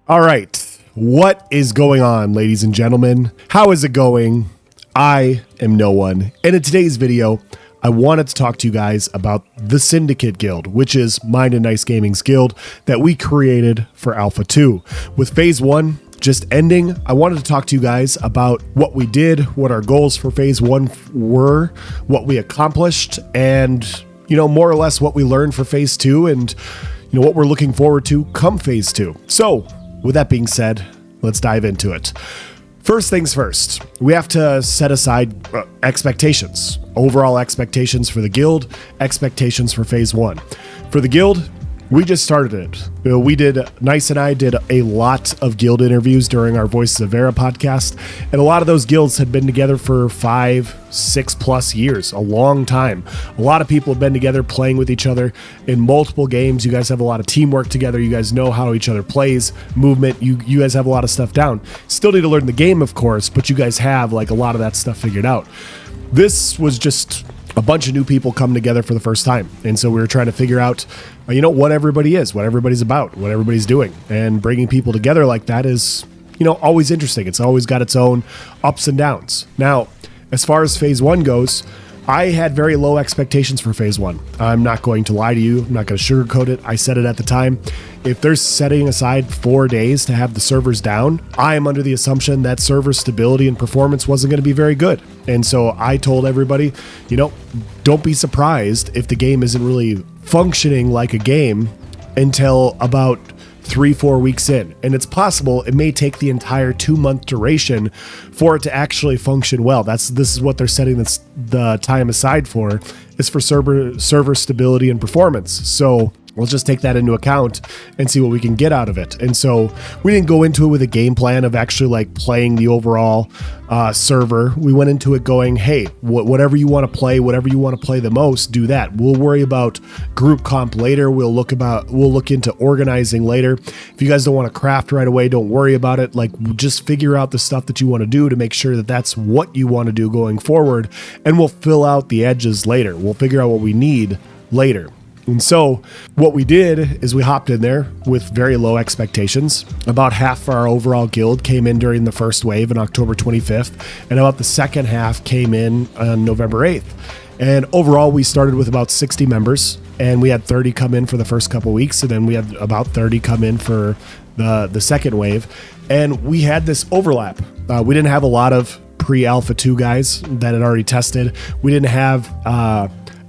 All right. What is going on, ladies and gentlemen? How is it going? I am no one. And in today's video, I wanted to talk to you guys about the Syndicate Guild, which is Mind and Nice Gaming's guild that we created for Alpha 2. With Phase 1 just ending, I wanted to talk to you guys about what we did, what our goals for Phase 1 were, what we accomplished, and, more or less what we learned for Phase 2 and, what we're looking forward to come Phase 2. So, with that being said, let's dive into it. First things first, we have to set aside expectations, overall expectations for the guild, expectations for Phase 1. For the guild, we just started it. Nice and I did a lot of guild interviews during our Voices of Vera podcast, and a lot of those guilds had been together for 5-6 plus years, a long time. A lot of people have been together playing with each other in multiple games. You guys have a lot of teamwork together. You guys know how each other plays, movement. You guys have a lot of stuff down. Still need to learn the game, of course, but you guys have a lot of that stuff figured out. This was just a bunch of new people coming together for the first time. And so we were trying to figure out, what everybody is, what everybody's about, what everybody's doing. And bringing people together like that is, always interesting. It's always got its own ups and downs. Now, as far as Phase 1 goes, I had very low expectations for Phase 1. I'm not going to lie to you. I'm not going to sugarcoat it. I said it at the time. If they're setting aside 4 days to have the servers down, I am under the assumption that server stability and performance wasn't going to be very good. And so I told everybody, don't be surprised if the game isn't really functioning like a game until about 3-4 weeks in. And it's possible it may take the entire 2-month duration for it to actually function well. This is what they're setting the time aside for, is for server stability and performance. So let's just take that into account and see what we can get out of it. And so we didn't go into it with a game plan of actually playing the overall server. We went into it going, hey, whatever you want to play, whatever you want to play the most, do that. We'll worry about group comp later. We'll look into organizing later. If you guys don't want to craft right away, don't worry about it. Just figure out the stuff that you want to do to make sure that that's what you want to do going forward. And we'll fill out the edges later. We'll figure out what we need later. And so what we did is we hopped in there with very low expectations. About half our overall guild came in during the first wave on October 25th, and about the second half came in on November 8th. And overall, we started with about 60 members, and we had 30 come in for the first couple weeks, and then we had about 30 come in for the second wave. And we had this overlap. We didn't have a lot of pre-Alpha 2 guys that had already tested. We didn't have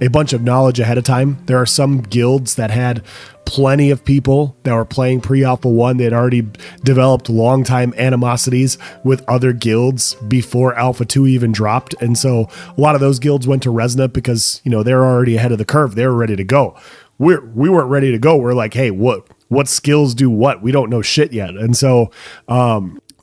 a bunch of knowledge ahead of time. There are some guilds that had plenty of people that were playing pre-Alpha 1. They had already developed long-time animosities with other guilds before Alpha 2 even dropped. And so a lot of those guilds went to Resna because, they're already ahead of the curve. They were ready to go. We weren't ready to go. We're like, hey, what skills do what? We don't know shit yet. And so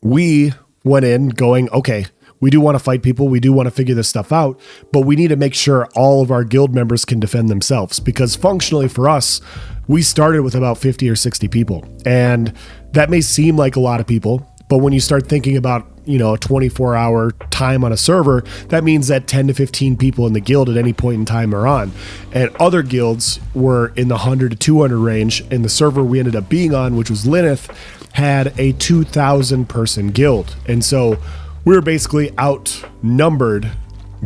we went in going, okay, we do want to fight people. We do want to figure this stuff out, but we need to make sure all of our guild members can defend themselves, because functionally for us, we started with about 50 or 60 people. And that may seem like a lot of people, but when you start thinking about, a 24-hour time on a server, that means that 10 to 15 people in the guild at any point in time are on. And other guilds were in the 100 to 200 range, and the server we ended up being on, which was Lineth, had a 2,000 person guild. And so we were basically outnumbered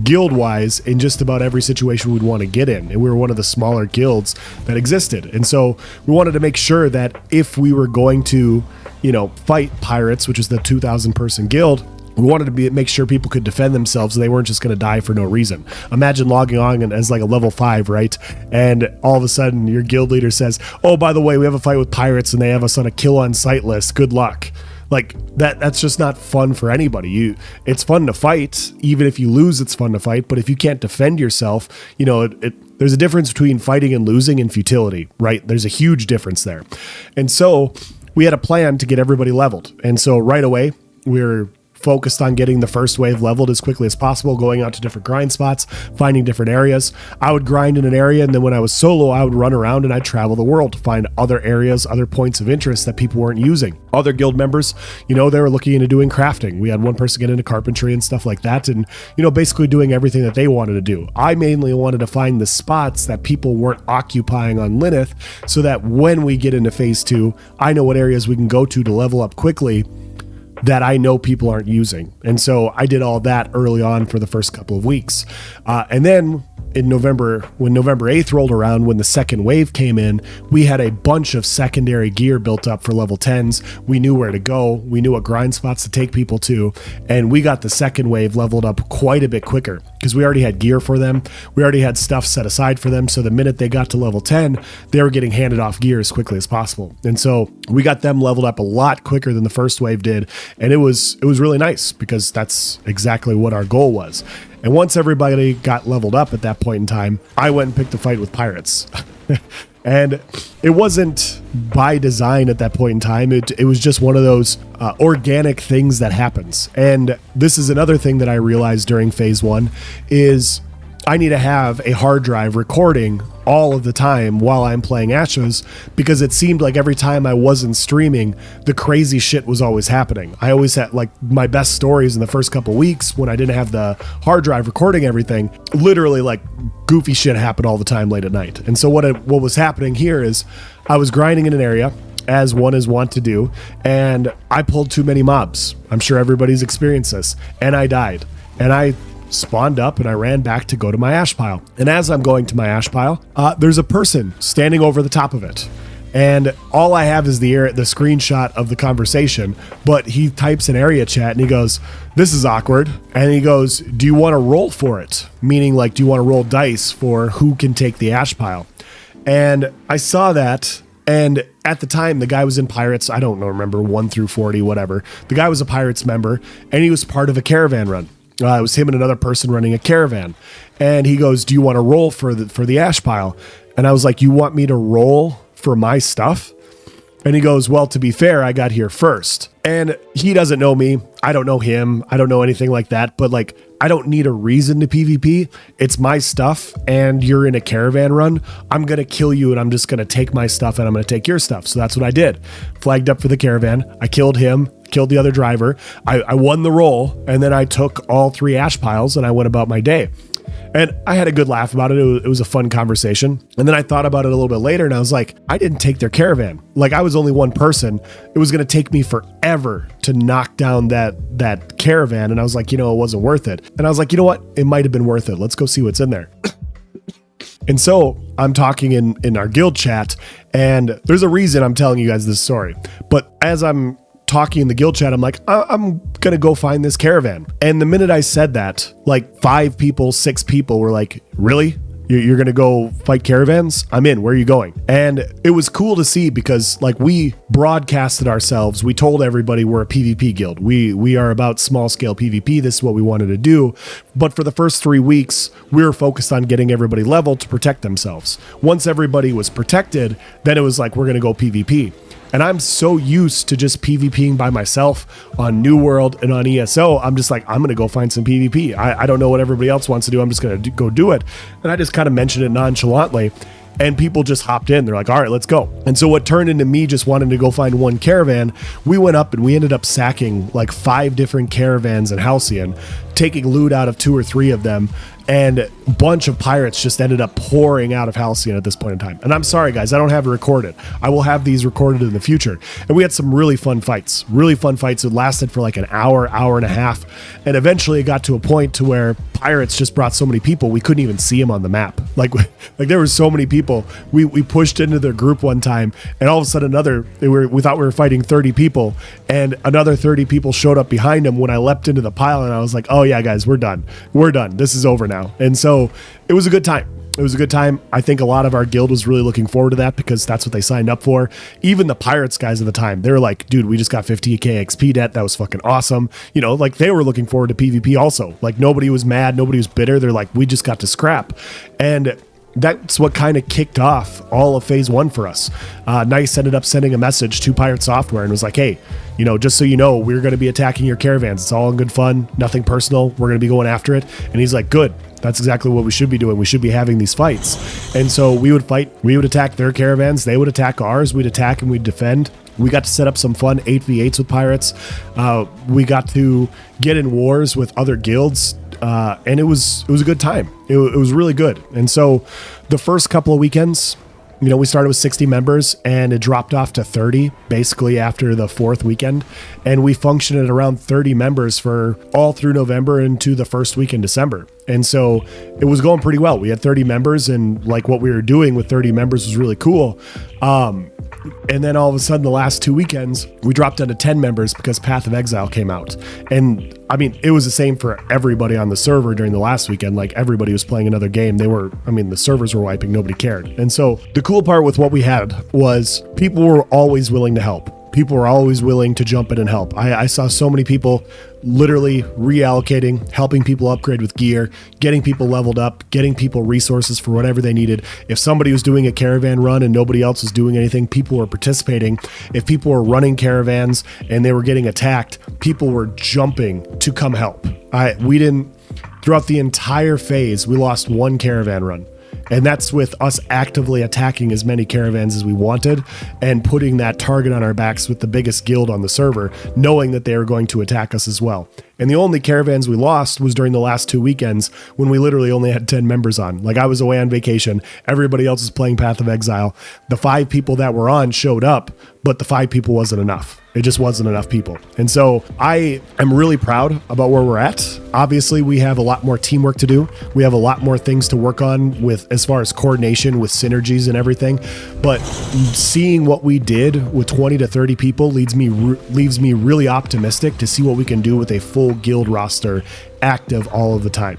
guild-wise in just about every situation we'd want to get in. And we were one of the smaller guilds that existed. And so we wanted to make sure that if we were going to, fight pirates, which is the 2,000 person guild, we wanted to make sure people could defend themselves and they weren't just going to die for no reason. Imagine logging on as a level 5, right? And all of a sudden your guild leader says, oh, by the way, we have a fight with pirates and they have us on a kill on sight list. Good luck. That's just not fun for anybody. It's fun to fight. Even if you lose, it's fun to fight. But if you can't defend yourself, there's a difference between fighting and losing and futility, right? There's a huge difference there. And so we had a plan to get everybody leveled. And so right away, we were focused on getting the first wave leveled as quickly as possible, going out to different grind spots, finding different areas. I would grind in an area, and then when I was solo, I would run around and I'd travel the world to find other areas, other points of interest that people weren't using. Other guild members, they were looking into doing crafting. We had one person get into carpentry and stuff like that, and basically doing everything that they wanted to do. I mainly wanted to find the spots that people weren't occupying on Lilith, so that when we get into phase 2, I know what areas we can go to level up quickly that I know people aren't using. And so I did all that early on for the first couple of weeks. And then in November, when November 8th rolled around, when the second wave came in, we had a bunch of secondary gear built up for level 10s. We knew where to go. We knew what grind spots to take people to. And we got the second wave leveled up quite a bit quicker because we already had gear for them. We already had stuff set aside for them. So the minute they got to level 10, they were getting handed off gear as quickly as possible. And so we got them leveled up a lot quicker than the first wave did. And it was really nice because that's exactly what our goal was. And once everybody got leveled up at that point in time, I went and picked a fight with pirates. And it wasn't by design at that point in time. It was just one of those organic things that happens. And this is another thing that I realized during phase 1 is I need to have a hard drive recording all of the time while I'm playing Ashes, because it seemed like every time I wasn't streaming, the crazy shit was always happening. I always had like my best stories in the first couple weeks when I didn't have the hard drive recording everything. Literally like goofy shit happened all the time late at night. And so what was happening here is I was grinding in an area, as one is wont to do, and I pulled too many mobs. I'm sure everybody's experienced this. And I died. And I spawned up and I ran back to go to my ash pile. And as I'm going to my ash pile, there's a person standing over the top of it. And all I have is the screenshot of the conversation, but he types in area chat and he goes, "This is awkward." And he goes, "Do you want to roll for it?" Meaning like, do you want to roll dice for who can take the ash pile? And I saw that. And at the time, the guy was in Pirates. I don't know, remember 1 through 40, whatever. The guy was a Pirates member and he was part of a caravan run. It was him and another person running a caravan. And he goes, "Do you want to roll for the ash pile?" And I was like, "You want me to roll for my stuff?" And he goes, "Well, to be fair, I got here first." And he doesn't know me. I don't know him. I don't know anything like that. But like, I don't need a reason to PvP. It's my stuff and you're in a caravan run. I'm going to kill you and I'm just going to take my stuff and I'm going to take your stuff. So that's what I did. Flagged up for the caravan. I killed him, killed the other driver. I won the roll, and then I took all 3 ash piles and I went about my day. And I had a good laugh about it. It was a fun conversation. And then I thought about it a little bit later and I was like, I didn't take their caravan. Like, I was only one person. It was going to take me forever to knock down that caravan. And I was like, it wasn't worth it. And I was like, you know what? It might have been worth it. Let's go see what's in there. And so I'm talking in our guild chat, and there's a reason I'm telling you guys this story. But as I'm talking in the guild chat, I'm like, I'm gonna go find this caravan. And the minute I said that, like 5 people, 6 people were like, "Really? You're gonna go fight caravans? I'm in. Where are you going?" And it was cool to see because like we broadcasted ourselves. We told everybody we're a PvP guild. We are about small scale PvP. This is what we wanted to do. But for the first 3 weeks, we were focused on getting everybody leveled to protect themselves. Once everybody was protected, then it was like, we're gonna go PvP. And I'm so used to just PvPing by myself on New World and on ESO. I'm just like, I'm going to go find some PvP. I don't know what everybody else wants to do. I'm just going to go do it. And I just kind of mentioned it nonchalantly. And people just hopped in. They're like, all right, let's go. And so what turned into me just wanting to go find one caravan, we went up and we ended up sacking like 5 different caravans in Halcyon, taking loot out of 2 or 3 of them. And a bunch of pirates just ended up pouring out of Halcyon at this point in time. And I'm sorry, guys, I don't have it recorded. I will have these recorded in the future. And we had some really fun fights. It lasted for like an hour, hour and a half. And eventually it got to a point to where pirates just brought so many people, we couldn't even see them on the map. Like there were so many people. We pushed into their group one time, and all of a sudden we thought we were fighting 30 people, and another 30 people showed up behind them when I leapt into the pile, and I was like, oh yeah, guys, we're done. This is over now. And so it was a good time. I think a lot of our guild was really looking forward to that because that's what they signed up for. Even the pirates guys at the time, they were like, dude, we just got 50k XP debt. That was fucking awesome. Like they were looking forward to PvP also. Like nobody was mad. Nobody was bitter. They're like, we just got to scrap. And that's what kind of kicked off all of phase 1 for us. Nice ended up sending a message to Pirate Software and was like, hey, just so you know, we're going to be attacking your caravans. It's all in good fun, nothing personal. We're going to be going after it. And he's like, good. That's exactly what we should be doing. We should be having these fights. And so we would fight. We would attack their caravans. They would attack ours. We'd attack and we'd defend. We got to set up some fun 8v8s with pirates. We got to get in wars with other guilds. And it was a good time. It was really good. And so the first couple of weekends, we started with 60 members and it dropped off to 30 basically after the 4th weekend. And we functioned at around 30 members for all through November into the first week in December. And so it was going pretty well. We had 30 members and like what we were doing with 30 members was really cool. And then all of a sudden, the last 2 weekends, we dropped down to 10 members because Path of Exile came out. And I mean, it was the same for everybody on the server during the last weekend. Like everybody was playing another game. The servers were wiping. Nobody cared. And so the cool part with what we had was people were always willing to help. People were always willing to jump in and help. I saw so many people literally reallocating, helping people upgrade with gear, getting people leveled up, getting people resources for whatever they needed. If somebody was doing a caravan run and nobody else was doing anything, people were participating. If people were running caravans and they were getting attacked, people were jumping to come help. Throughout the entire phase, we lost one caravan run. And that's with us actively attacking as many caravans as we wanted and putting that target on our backs with the biggest guild on the server, knowing that they were going to attack us as well. And the only caravans we lost was during the last 2 weekends when we literally only had 10 members on. Like I was away on vacation. Everybody else is playing Path of Exile. The 5 people that were on showed up, but the 5 people wasn't enough. It just wasn't enough people. And so I am really proud about where we're at. Obviously, we have a lot more teamwork to do. We have a lot more things to work on with as far as coordination with synergies and everything. But seeing what we did with 20 to 30 people leaves me really optimistic to see what we can do with a full guild roster active all of the time.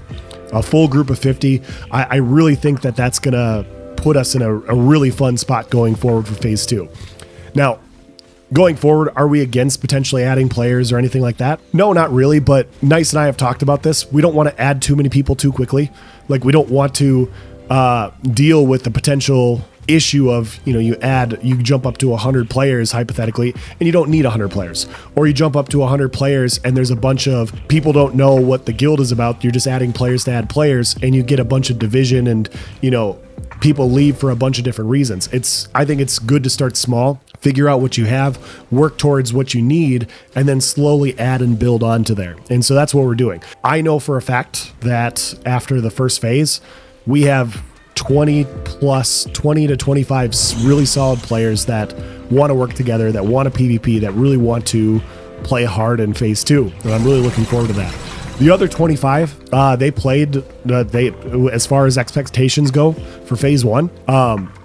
A full group of 50. I really think that that's going to put us in a really fun spot going forward for phase 2. Now, going forward, are we against potentially adding players or anything like that? No, not really, but Nice and I have talked about this. We don't want to add too many people too quickly. Like we don't want to deal with the potential issue of, you jump up to 100 players hypothetically and you don't need 100 players, or you jump up to 100 players and there's a bunch of people don't know what the guild is about. You're just adding players to add players and you get a bunch of division and, people leave for a bunch of different reasons. I think it's good to start small, figure out what you have, work towards what you need, and then slowly add and build onto there. And so that's what we're doing. I know for a fact that after the first phase, we have 20 to 25 really solid players that want to work together, that want to PvP, that really want to play hard in phase 2. And I'm really looking forward to that. The other 25, they played, as far as expectations go for phase 1,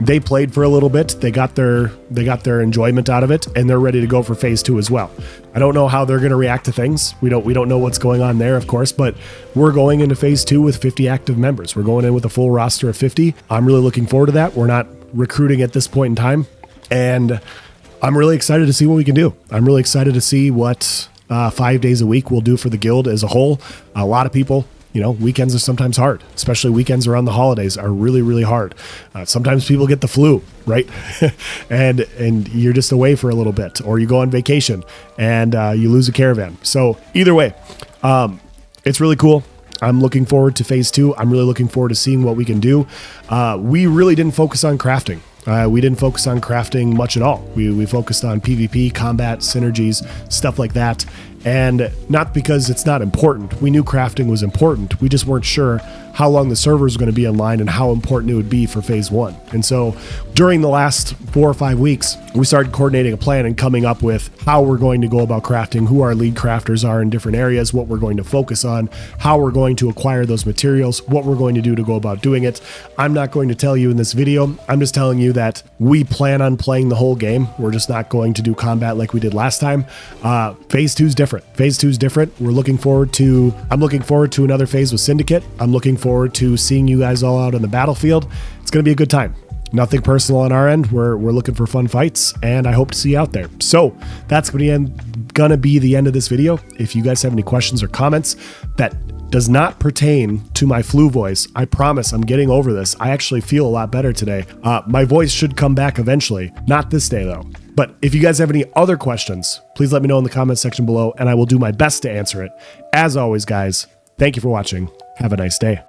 they played for a little bit. They got their enjoyment out of it, and they're ready to go for phase 2 as well. I don't know how they're going to react to things. We don't know what's going on there, of course, but we're going into phase 2 with 50 active members. We're going in with a full roster of 50. I'm really looking forward to that. We're not recruiting at this point in time, and I'm really excited to see what we can do. I'm really excited to see what 5 days a week will do for the guild as a whole. A lot of people, weekends are sometimes hard, especially weekends around the holidays are really, really hard. Sometimes people get the flu, right? and you're just away for a little bit, or you go on vacation and you lose a caravan. So either way, it's really cool. I'm looking forward to phase 2. I'm really looking forward to seeing what we can do. We really didn't focus on crafting. We didn't focus on crafting much at all. We focused on PvP, combat, synergies, stuff like that. And not because it's not important. We knew crafting was important. We just weren't sure how long the server was going to be online and how important it would be for phase 1. And so during the last 4 or 5 weeks, we started coordinating a plan and coming up with how we're going to go about crafting, who our lead crafters are in different areas, what we're going to focus on, how we're going to acquire those materials, what we're going to do to go about doing it. I'm not going to tell you in this video. I'm just telling you that we plan on playing the whole game. We're just not going to do combat like we did last time. Phase 2 is different. Phase 2 is different. I'm looking forward to another phase with Syndicate. I'm looking forward to seeing you guys all out on the battlefield. It's going to be a good time. Nothing personal on our end. We're looking for fun fights, and I hope to see you out there. So that's gonna be the end of this video. If you guys have any questions or comments that does not pertain to my flu voice, I promise I'm getting over this. I actually feel a lot better today. My voice should come back eventually. Not this day though. But if you guys have any other questions, please let me know in the comment section below, and I will do my best to answer it. As always, guys, thank you for watching. Have a nice day.